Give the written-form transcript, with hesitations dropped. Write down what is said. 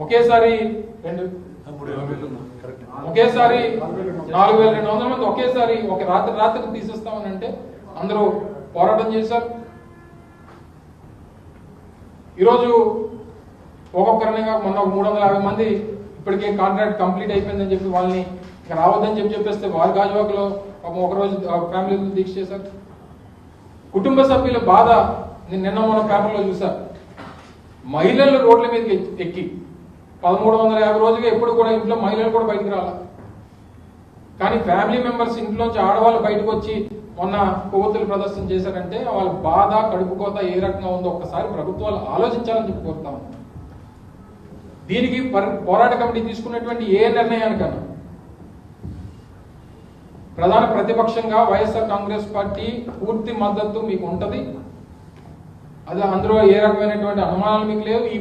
ఒకేసారి ఒకేసారి 4,200 మంది ఒకేసారి ఒక రాత్రికి తీసేస్తామని అంటే అందరూ పోరాటం చేశారు. ఈరోజు ఒక్కొక్కరిని మొన్న 350 మంది ఇప్పటికే కాంట్రాక్ట్ కంప్లీట్ అయిపోయిందని చెప్పి వాళ్ళని ఇక రావద్దని చెప్పేస్తే వారి గాజువాకలో ఒకరోజు ఫ్యామిలీలు దీక్ష చేశారు. కుటుంబ సభ్యుల బాధ నిన్న మన పేపర్లో చూశారు. మహిళలు రోడ్ల మీదకి ఎక్కి 1350 రోజుగా ఎప్పుడు కూడా ఇంట్లో మహిళలు కూడా బయటకు రాల. కానీ ఫ్యామిలీ మెంబర్స్ ఇంట్లోంచి ఆడవాళ్ళు బయటకు వచ్చి మొన్న కొవ్వొత్తులు ప్రదర్శన చేశారంటే వాళ్ళ బాధ కడుపుకోత ఏ రకంగా ఉందో ఒక్కసారి ప్రభుత్వాలు ఆలోచించాలని చెప్పి కోరుతాం. దీనికి పోరాట కమిటీ తీసుకున్నటువంటి ఏ నిర్ణయానికన్నా ప్రధాన ప్రతిపక్షంగా వైఎస్ఆర్ కాంగ్రెస్ పార్టీ పూర్తి మద్దతు మీకు ఉంటది. అది అందులో ఏ రకమైనటువంటి అనుమానాలు మీకు లేవు. ఈ